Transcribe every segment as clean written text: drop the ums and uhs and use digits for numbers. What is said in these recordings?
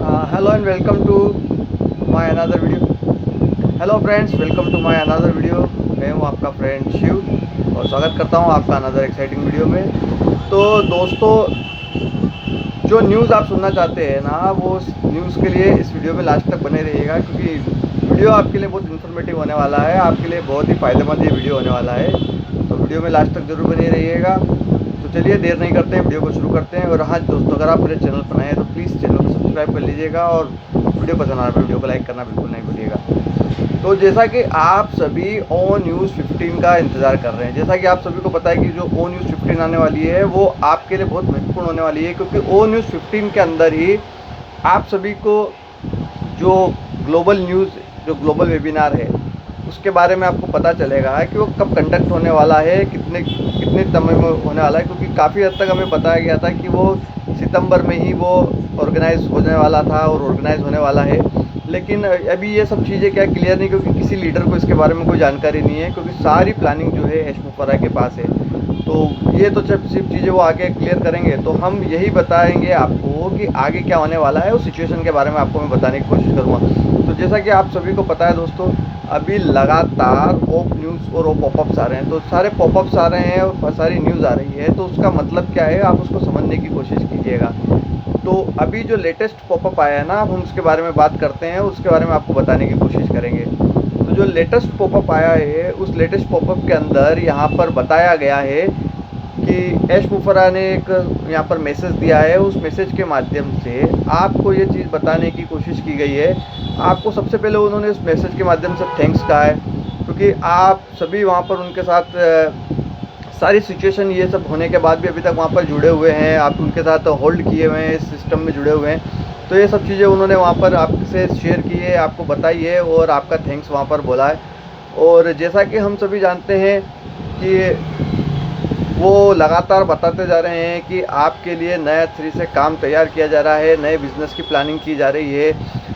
Hello and welcome to my another video. Hello friends, welcome to my another video. मैं हूं आपका friend Shiv और स्वागत करता हूं आपका अनदर एक्साइटिंग वीडियो में। तो दोस्तों, जो न्यूज़ आप सुनना चाहते हैं ना, वो न्यूज़ के लिए इस वीडियो में लास्ट तक बने रहिएगा, क्योंकि वीडियो आपके लिए बहुत इन्फॉर्मेटिव होने वाला है, आपके लिए बहुत ही फ़ायदेमंद ये वीडियो होने वाला है। तो वीडियो में लास्ट तक ज़रूर बने रहिएगा। तो चलिए देर नहीं करते हैं, वीडियो को शुरू करते हैं। और हाँ दोस्तों, अगर आप मेरे चैनल पर नए हैं तो प्लीज़ चैनल को सब्सक्राइब कर लीजिएगा और वीडियो पसंद आ रहा है वीडियो को लाइक करना बिल्कुल नहीं भूलिएगा। तो जैसा कि आप सभी ओ न्यूज़ 15 का इंतज़ार कर रहे हैं, जैसा कि आप सभी को पता है कि जो ओ न्यूज़ 15 आने वाली है वो आपके लिए बहुत महत्वपूर्ण होने वाली है, क्योंकि ओ न्यूज़ 15 के अंदर ही आप सभी को जो ग्लोबल न्यूज़, जो ग्लोबल वेबिनार है, उसके बारे में आपको पता चलेगा कि वो कब कंडक्ट होने वाला है, कितने कितने समय में होने वाला है। क्योंकि काफ़ी हद तक हमें बताया गया था कि वो सितंबर में ही वो ऑर्गेनाइज होने वाला था और ऑर्गेनाइज होने वाला है। लेकिन अभी ये सब चीज़ें क्या क्लियर नहीं, क्योंकि किसी लीडर को इसके बारे में कोई जानकारी नहीं है, क्योंकि सारी प्लानिंग जो है ऐश मुफर्रह के पास है। तो ये तो जब सिर्फ चीज़ें वो आगे क्लियर करेंगे तो हम यही बताएंगे आपको कि आगे क्या होने वाला है, उस सिचुएशन के बारे में आपको मैं बताने की कोशिश करूँगा। तो जैसा कि आप सभी को पता है दोस्तों, अभी लगातार ओप न्यूज़ और पॉपअप्स आ रहे हैं। तो सारे पॉपअप्स आ रहे हैं और सारी न्यूज़ आ रही है, तो उसका मतलब क्या है, आप उसको समझने की कोशिश कीजिएगा। तो अभी जो लेटेस्ट पॉपअप आया है ना, हम उसके बारे में बात करते हैं, उसके बारे में आपको बताने की कोशिश करेंगे। तो जो लेटेस्ट पॉपअप आया है, उस लेटेस्ट पॉपअप के अंदर यहाँ पर बताया गया है कि ऐश मुफर्रह ने एक यहाँ पर मैसेज दिया है। उस मैसेज के माध्यम से आपको ये चीज़ बताने की कोशिश की गई है। आपको सबसे पहले उन्होंने उस मैसेज के माध्यम से थैंक्स कहा है, क्योंकि आप सभी वहाँ पर उनके साथ सारी सिचुएशन ये सब होने के बाद भी अभी तक वहाँ पर जुड़े हुए हैं, आप उनके साथ होल्ड किए हुए हैं, इस सिस्टम में जुड़े हुए हैं। तो ये सब चीज़ें उन्होंने वहाँ पर आपसे शेयर की है, आपको बताई है और आपका थैंक्स वहाँ पर बोला है। और जैसा कि हम सभी जानते हैं कि वो लगातार बताते जा रहे हैं कि आपके लिए नया सिरे से काम तैयार किया जा रहा है, नए बिज़नेस की प्लानिंग की जा रही है।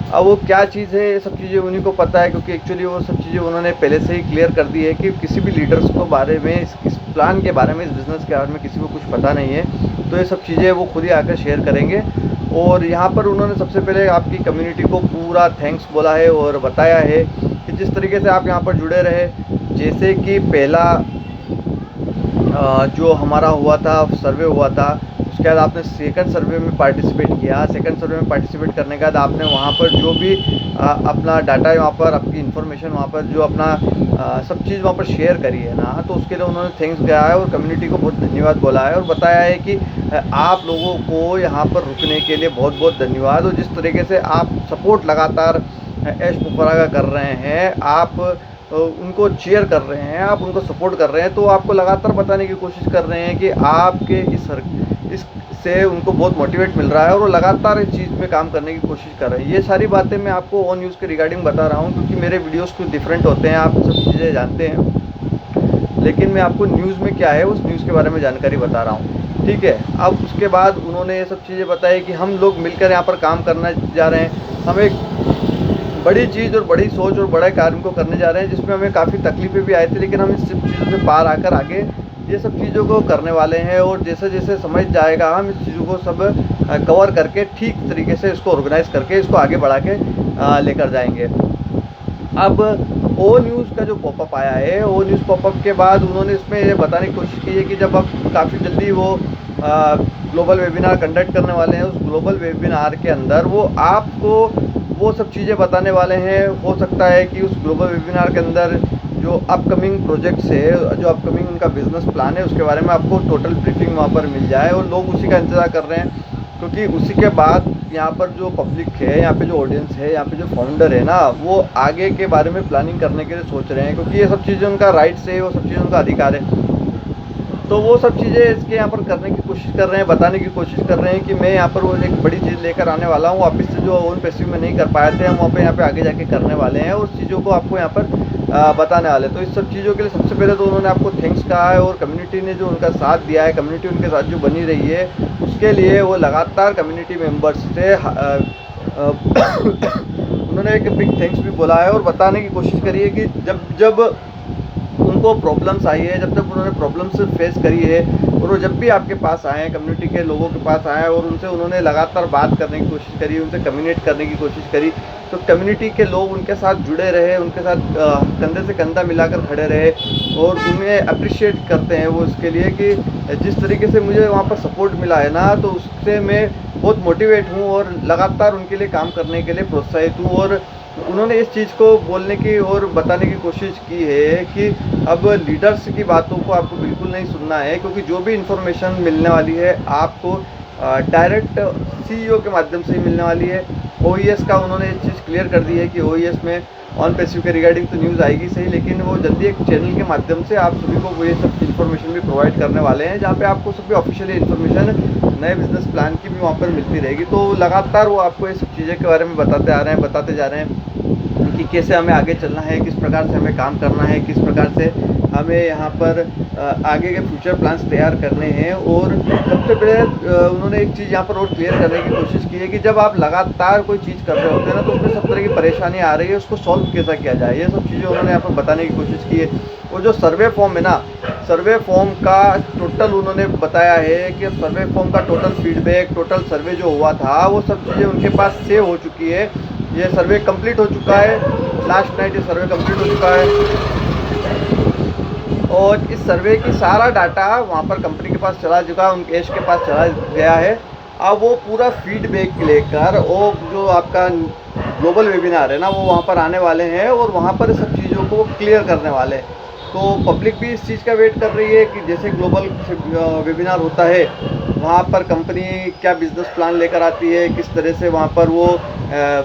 अब वो क्या चीज़ है, ये सब चीज़ें उन्हीं को पता है, क्योंकि एक्चुअली वो सब चीज़ें उन्होंने पहले से ही क्लियर कर दी है कि किसी भी लीडर्स को बारे में, इस प्लान के बारे में, इस बिज़नेस के बारे में किसी को कुछ पता नहीं है। तो ये सब चीज़ें वो खुद ही आकर शेयर करेंगे। और यहाँ पर उन्होंने सबसे पहले आपकी कम्युनिटी को पूरा थैंक्स बोला है और बताया है कि जिस तरीके से आप यहाँ पर जुड़े रहे। जैसे कि पहला जो हमारा हुआ था, सर्वे हुआ था, उसके बाद आपने सेकंड सर्वे में पार्टिसिपेट किया। सेकंड सर्वे में पार्टिसिपेट करने के बाद आपने वहाँ पर जो भी अपना डाटा है, वहाँ पर आपकी इन्फॉर्मेशन, वहाँ पर जो अपना सब चीज़ वहाँ पर शेयर करी है ना, तो उसके लिए उन्होंने थैंक्स किया है और कम्युनिटी को बहुत धन्यवाद बोला है और बताया है कि आप लोगों को यहाँ पर रुकने के लिए बहुत बहुत धन्यवाद। और जिस तरीके से आप सपोर्ट लगातार ऐश मुफर्रह का कर रहे हैं, आप उनको चीयर कर रहे हैं, आप उनको सपोर्ट कर रहे हैं, तो आपको लगातार बताने की कोशिश कर रहे हैं कि आपके इस से उनको बहुत मोटिवेट मिल रहा है और वो लगातार इस चीज़ में काम करने की कोशिश कर रहे हैं। ये सारी बातें मैं आपको ओ न्यूज़ के रिगार्डिंग बता रहा हूँ, क्योंकि मेरे वीडियोस कुछ डिफरेंट होते हैं, आप सब चीज़ें जानते हैं, लेकिन मैं आपको न्यूज़ में क्या है उस न्यूज़ के बारे में जानकारी बता रहा हूँ, ठीक है। अब उसके बाद उन्होंने ये सब चीज़ें बताई कि हम लोग मिलकर यहाँ पर काम करने जा रहे हैं। हम एक बड़ी चीज़ और बड़ी सोच और बड़े कार्य को करने जा रहे हैं, जिसमें हमें काफ़ी तकलीफ़ें भी आई थी, लेकिन हम इस सब चीज़ों से पार आकर आगे ये सब चीज़ों को करने वाले हैं। और जैसे जैसे समझ जाएगा, हम इस चीज़ों को सब कवर करके ठीक तरीके से इसको ऑर्गेनाइज़ करके इसको आगे बढ़ा के लेकर जाएंगे। अब ओ न्यूज़ का जो पॉपअप आया है, ओ न्यूज़ पॉपअप के बाद उन्होंने इसमें ये बताने की कोशिश की है कि जब अब काफ़ी जल्दी वो ग्लोबल वेबिनार कंडक्ट करने वाले हैं, उस ग्लोबल वेबिनार के अंदर वो आपको वो सब चीज़ें बताने वाले हैं। हो सकता है कि उस ग्लोबल वेबिनार के अंदर जो अपकमिंग प्रोजेक्ट्स है, जो अपकमिंग उनका बिज़नेस प्लान है, उसके बारे में आपको टोटल ब्रीफिंग वहाँ पर मिल जाए। और लोग उसी का इंतज़ार कर रहे हैं, क्योंकि उसी के बाद यहाँ पर जो पब्लिक है, यहाँ पे जो ऑडियंस है, यहाँ पे जो फाउंडर है ना, वो आगे के बारे में प्लानिंग करने के लिए सोच रहे हैं, क्योंकि ये सब चीज़ें उनका राइट्स है, वो सब चीज़ें उनका अधिकार है। तो वो सब चीज़ें इसके यहाँ पर करने की कोशिश कर रहे हैं, बताने की कोशिश कर रहे हैं कि मैं यहाँ पर वो एक बड़ी चीज़ लेकर आने वाला हूँ, वापस से जो ओन पैसिव में नहीं कर पाए थे, हम वहाँ पे यहाँ पे आगे जाके करने वाले हैं, उस चीज़ों को आपको यहाँ पर बताने वाले। तो इस सब चीज़ों के लिए सबसे पहले तो उन्होंने आपको थैंक्स कहा है और कम्युनिटी ने जो उनका साथ दिया है, कम्युनिटी उनके साथ जो बनी रही है, उसके लिए वो लगातार कम्युनिटी मेम्बर्स से उन्होंने एक बिग थैंक्स भी बोला है और बताने की कोशिश करी है कि जब जब उनको प्रॉब्लम्स आई है, जब तक उन्होंने प्रॉब्लम्स फेस करी है, और वो जब भी आपके पास आए, कम्युनिटी के लोगों के पास आए और उनसे उन्होंने लगातार बात करने की कोशिश करी, उनसे कम्युनिकेट करने की कोशिश करी, तो कम्युनिटी के लोग उनके साथ जुड़े रहे, उनके साथ कंधे से कंधा मिलाकर खड़े रहे और उन्हें अप्रिशिएट करते हैं वो इसके लिए कि जिस तरीके से मुझे वहाँ पर सपोर्ट मिला है ना, तो उससे मैं बहुत मोटिवेट हूँ और लगातार उनके लिए काम करने के लिए प्रोत्साहित हूँ। और उन्होंने इस चीज़ को बोलने की और बताने की कोशिश की है कि अब लीडर्स की बातों को आपको बिल्कुल नहीं सुनना है, क्योंकि जो भी इंफॉर्मेशन मिलने वाली है आपको डायरेक्ट सीईओ के माध्यम से ही मिलने वाली है। ओईएस का उन्होंने ये चीज़ क्लियर कर दी है कि ओईएस में ऑन पैसिव के रिगार्डिंग तो न्यूज़ आएगी सही, लेकिन वो जल्दी एक चैनल के माध्यम से आप सभी को ये सब इन्फॉर्मेशन भी प्रोवाइड करने वाले हैं, जहाँ पे आपको सभी ऑफिशियली इन्फॉर्मेशन नए बिजनेस प्लान की भी वहाँ पर मिलती रहेगी। तो लगातार वो आपको ये सब चीज़ें के बारे में बताते आ रहे हैं, बताते जा रहे हैं कि कैसे हमें आगे चलना है, किस प्रकार से हमें काम करना है, किस प्रकार से हमें यहाँ पर आगे के फ्यूचर प्लान्स तैयार करने हैं। और सबसे पहले उन्होंने एक चीज़ यहाँ पर और क्लियर करने की कोशिश की है कि जब आप लगातार कोई चीज़ कर रहे होते हैं ना, तो उसमें सब तरह की परेशानी आ रही है, उसको सॉल्व कैसा किया जाए, ये सब चीज़ें उन्होंने यहाँ पर बताने की कोशिश की है। वो जो सर्वे फॉर्म है ना, सर्वे फॉर्म का टोटल उन्होंने बताया है कि सर्वे फॉर्म का टोटल फीडबैक, टोटल सर्वे जो हुआ था वो सब चीज़ें उनके पास सेव हो चुकी है। ये सर्वे कंप्लीट हो चुका है, लास्ट नाइट ये सर्वे कंप्लीट हो चुका है और इस सर्वे की सारा डाटा वहाँ पर कंपनी के पास चला चुका है, उनके एश के पास चला गया है। अब वो पूरा फीडबैक लेकर वो जो आपका ग्लोबल वेबिनार है ना, वो वहाँ पर आने वाले हैं और वहाँ पर सब चीज़ों को क्लियर करने वाले हैं। तो पब्लिक भी इस चीज़ का वेट कर रही है कि जैसे ग्लोबल वेबिनार होता है, वहाँ पर कंपनी क्या बिज़नेस प्लान लेकर आती है, किस तरह से वहाँ पर वो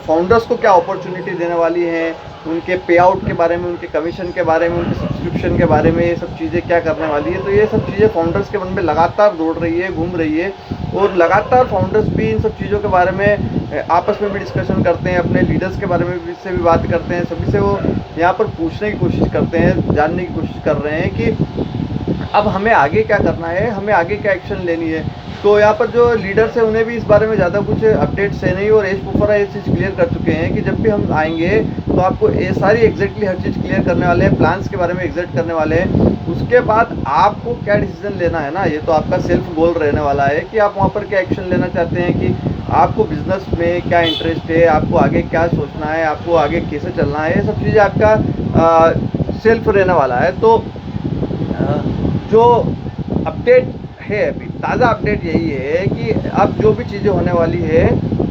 फाउंडर्स को क्या अपॉर्चुनिटी देने वाली हैं, उनके पे आउट के बारे में, उनके कमीशन के बारे में, उनके सब्सक्रिप्शन के बारे में, ये सब चीज़ें क्या करने वाली है। तो ये सब चीज़ें फाउंडर्स के मन में लगातार दौड़ रही है, घूम रही है और लगातार फाउंडर्स भी इन सब चीज़ों के बारे में आपस में भी डिस्कशन करते हैं, अपने लीडर्स के बारे में भी से भी बात करते हैं, सभी से वो यहाँ पर पूछने की कोशिश करते हैं, जानने की कोशिश कर रहे हैं कि अब हमें आगे क्या करना है, हमें आगे क्या एक्शन लेनी है। तो यहाँ पर जो लीडर्स हैं उन्हें भी इस बारे में ज़्यादा कुछ अपडेट्स है नहीं और एज पुफरा ये चीज़ क्लियर कर चुके हैं कि जब भी हम आएंगे तो आपको ये सारी एग्जैक्टली हर चीज़ क्लियर करने वाले हैं, प्लान्स के बारे में एग्जैक्ट करने वाले हैं। उसके बाद आपको क्या डिसीजन लेना है ना, ये तो आपका सेल्फ गोल रहने वाला है कि आप वहाँ पर क्या एक्शन लेना चाहते हैं, कि आपको बिजनेस में क्या इंटरेस्ट है, आपको आगे क्या सोचना है, आपको आगे कैसे चलना है, ये सब चीज़ें आपका सेल्फ रहने वाला है। तो जो अपडेट है अभी ताज़ा अपडेट यही है कि अब जो भी चीज़ें होने वाली है,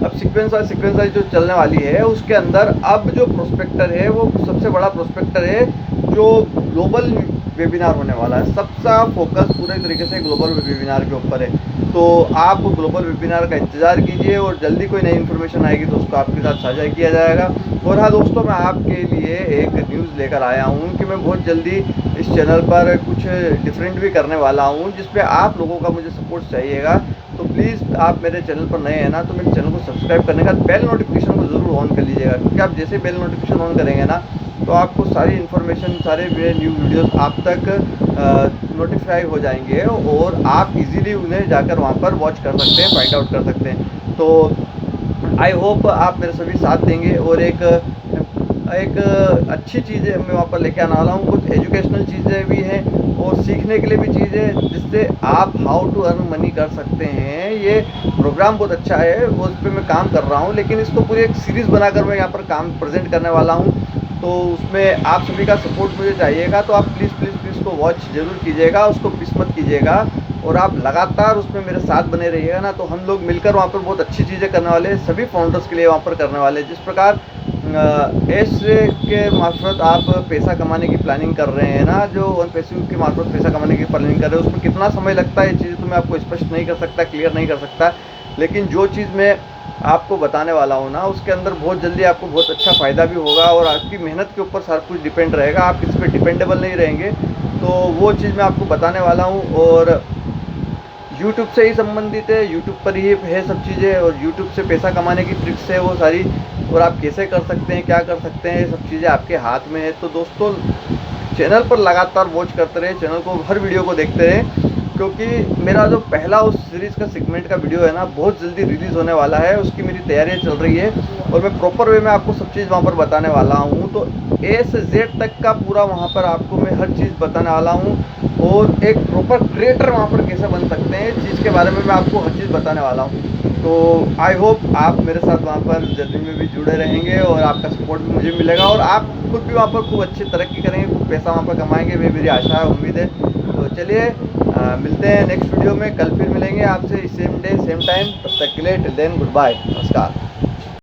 अब सीक्वेंस वाइज जो चलने वाली है उसके अंदर अब जो प्रोस्पेक्टर है वो सबसे बड़ा प्रोस्पेक्टर है जो ग्लोबल वेबिनार होने वाला है। सबका फोकस पूरे तरीके से ग्लोबल वेबिनार के ऊपर है। तो आप ग्लोबल वेबिनार का इंतज़ार कीजिए और जल्दी कोई नई इन्फॉर्मेशन आएगी तो उसको आपके साथ साझा किया जाएगा। और हाँ दोस्तों, मैं आपके लिए एक न्यूज़ लेकर आया हूँ कि मैं बहुत जल्दी इस चैनल पर कुछ डिफरेंट भी करने वाला हूँ, जिसपे आप लोगों का मुझे सपोर्ट चाहिएगा। तो प्लीज़ आप मेरे चैनल पर नए हैं ना, तो मेरे चैनल को सब्सक्राइब करने का बेल नोटिफिकेशन को ज़रूर ऑन कर लीजिएगा, क्योंकि आप जैसे बेल नोटिफिकेशन ऑन करेंगे ना तो आपको सारी इन्फॉर्मेशन, सारे मेरे न्यू वीडियोस आप तक नोटिफाई हो जाएंगे और आप इजीली उन्हें जाकर वहाँ पर वॉच कर सकते हैं, फाइंड आउट कर सकते हैं। तो आई होप आप मेरे सभी साथ देंगे और एक अच्छी चीज़ें मैं वहाँ पर लेके आने वाला हूँ। कुछ एजुकेशनल चीज़ें भी हैं और सीखने के लिए भी चीज़ें, जिससे आप हाउ टू अर्न मनी कर सकते हैं। ये प्रोग्राम बहुत अच्छा है, उस पर मैं काम कर रहा हूँ, लेकिन इसको पूरी एक सीरीज़ बनाकर मैं यहाँ पर काम प्रेजेंट करने वाला हूँ। तो उसमें आप सभी का सपोर्ट मुझे चाहिएगा, तो आप प्लीज़ उसको वॉच ज़रूर कीजिएगा, उसको मिस मत कीजिएगा और आप लगातार उसमें मेरे साथ बने रहिएगा ना। तो हम लोग मिलकर वहाँ पर बहुत अच्छी चीज़ें करने वाले हैं, सभी फाउंडर्स के लिए वहाँ पर करने वाले हैं। जिस प्रकार एस के मार्फत आप पैसा कमाने की प्लानिंग कर रहे हैं ना, जो ऑन पैसिव के मार्फत पैसा कमाने की प्लानिंग कर रहे हैं, उसमें कितना समय लगता है ये चीज़ तो मैं आपको स्पष्ट नहीं कर सकता, क्लियर नहीं कर सकता, लेकिन जो चीज़ मैं आपको बताने वाला हूँ ना, उसके अंदर बहुत जल्दी आपको बहुत अच्छा फ़ायदा भी होगा और आपकी मेहनत के ऊपर सारा कुछ डिपेंड रहेगा, आप किसी पर डिपेंडेबल नहीं रहेंगे। तो वो चीज़ मैं आपको बताने वाला हूँ और यूट्यूब से ही संबंधित है, यूट्यूब पर ही है सब चीज़ें और यूट्यूब से पैसा कमाने की ट्रिक्स है वो सारी, और आप कैसे कर सकते हैं, क्या कर सकते हैं, सब चीज़ें आपके हाथ में है। तो दोस्तों, चैनल पर लगातार वॉच करते रहे, चैनल को हर वीडियो को देखते रहें, क्योंकि मेरा जो पहला उस सीरीज़ का सेगमेंट का वीडियो है ना, बहुत जल्दी रिलीज़ होने वाला है, उसकी मेरी तैयारियाँ चल रही है और मैं प्रॉपर वे में आपको सब चीज़ वहाँ पर बताने वाला हूँ। तो ए से जेड तक का पूरा वहाँ पर आपको मैं हर चीज़ बताने वाला हूँ, और एक प्रॉपर क्रिएटर वहाँ पर कैसे बन सकते हैं इस चीज़ के बारे में मैं आपको हर चीज़ बताने वाला हूँ। तो आई होप आप मेरे साथ वहाँ पर जर्नी में भी जुड़े रहेंगे और आपका सपोर्ट भी मुझे मिलेगा, और आप खुद भी वहाँ पर खूब अच्छी तरक्की करेंगे, खूब पैसा वहाँ पर कमाएंगे, वे मेरी आशा है, उम्मीद है। तो चलिए मिलते हैं नेक्स्ट वीडियो में, कल फिर मिलेंगे आपसे सेम डे सेम टाइम। तब तक के लिए टिल देन गुड बाय, नमस्कार।